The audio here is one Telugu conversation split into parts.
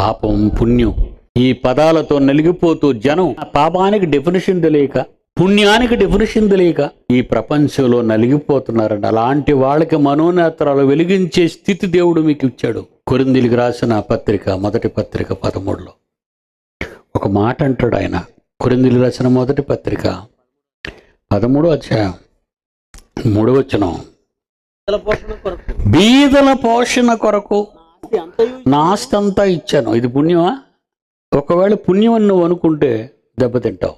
పాపం, పుణ్యం ఈ పదాలతో నలిగిపోతూ జనం పాపానికి డెఫినేషన్ తెలియక, పుణ్యానికి డెఫినేషన్ తెలియక ఈ ప్రపంచంలో నలిగిపోతున్నారండి. అలాంటి వాళ్ళకి మనోనేత్రాలు వెలిగించే స్థితి దేవుడు మీకు ఇచ్చాడు. కొరింథీయులకు రాసిన పత్రిక, మొదటి పత్రిక 13లో ఒక మాట అంటాడు ఆయన. కొరింథీయులకు రాసిన మొదటి పత్రిక 13వ అధ్యాయం 3వ వచనం, బీదల పోషణ కొరకు నా ఆస్తి అంతా ఇచ్చాను. ఇది పుణ్యమా? ఒకవేళ పుణ్యం అని నువ్వు అనుకుంటే దెబ్బతింటావు.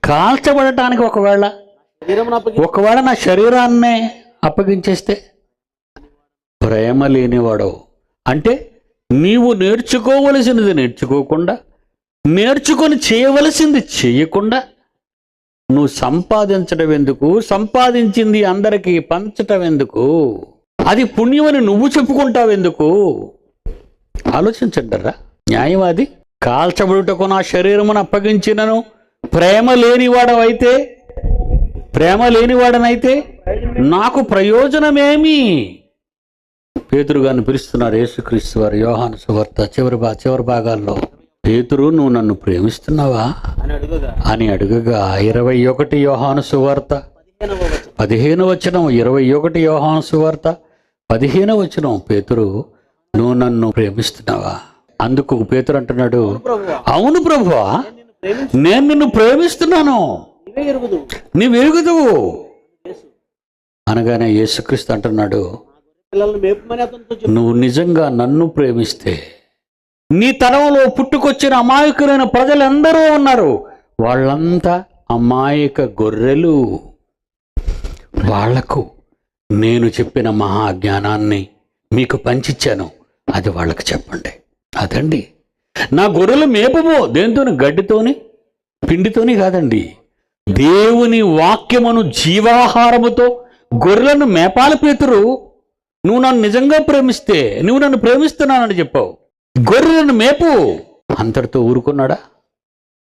కాల్చబడటానికి ఒకవేళ నా శరీరాన్నే అప్పగించేస్తే ప్రేమ లేనివాడవు. అంటే నీవు నేర్చుకోవలసినది నేర్చుకోకుండా, నేర్చుకొని చేయవలసింది చేయకుండా నువ్వు సంపాదించడం ఎందుకు? సంపాదించింది అందరికీ పంచటం ఎందుకు? అది పుణ్యమని నువ్వు చెప్పుకుంటావెందుకు? ఆలోచించండిరా న్యాయవాది. కాల్చబడుటకు నా శరీరమును అప్పగించినను ప్రేమ లేనివాడనైతే నాకు ప్రయోజనమేమి? పేతురు గారిని పిలుస్తున్నారు యేసుక్రీస్తు వారు యోహాను సువార్త చివరి భాగాల్లో. పేతురు, నువ్వు నన్ను ప్రేమిస్తున్నావా అని అడుగగా 21 యోహాను సువార్త 15వ వచనం, 21 యోహాను సువార్త 15వ వచనం, పేతురు నువ్వు నన్ను ప్రేమిస్తున్నావా? అందుకు పేతురు అంటున్నాడు, అవును ప్రభువా, నేను నిన్ను ప్రేమిస్తున్నాను, నీవెరుగుదువు అనగానే యేసుక్రీస్తు అంటున్నాడు, నువ్వు నిజంగా నన్ను ప్రేమిస్తే నీ తరంలో పుట్టుకొచ్చిన అమాయకులైన ప్రజలందరూ ఉన్నారు, వాళ్ళంతా అమాయక గొర్రెలు. వాళ్లకు నేను చెప్పిన మహాజ్ఞానాన్ని మీకు పంచిచ్చాను, అది వాళ్ళకి చెప్పండి. అదండి నా గొర్రెలు మేపబో. దేంతోని? గడ్డితోని, పిండితోని కాదండి. దేవుని వాక్యమును జీవాహారముతో గొర్రెలను మేపాలి. పేతురు, నువ్వు నన్ను నిజంగా ప్రేమిస్తే నువ్వు నన్ను ప్రేమిస్తున్నానని చెప్పావు, గొర్రెలను మేపు. అంతటితో ఊరుకున్నాడా?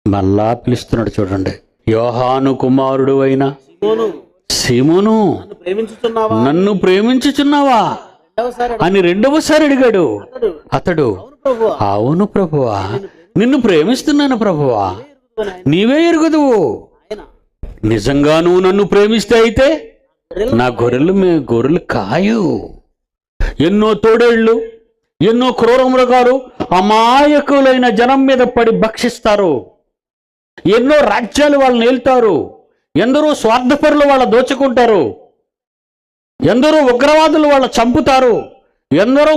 మళ్ళా పిలుస్తున్నాడు చూడండి. యోహాను కుమారుడు అయిన సీమోను, నన్ను ప్రేమించుచున్నావా అని రెండవసారి అడిగాడు. అతడు, అవును ప్రభువా, నిన్ను ప్రేమిస్తున్నాను ప్రభువా, నీవే ఎరుగుదువు. నిజంగా నువ్వు నన్ను ప్రేమిస్తే అయితే నా గొర్రెలు కాయు. ఎన్నో తోడేళ్లు, ఎన్నో క్రూర మృగాలు అమాయకులైన జనం మీద పడి భక్షిస్తారు. ఎన్నో రాజ్యాలు వాళ్ళని ఏల్తారు. ఎందరో స్వార్థపరులు వాళ్ళ దోచుకుంటారు. ఎందరో ఉగ్రవాదులు వాళ్ళ చంపుతారు. ఎందరో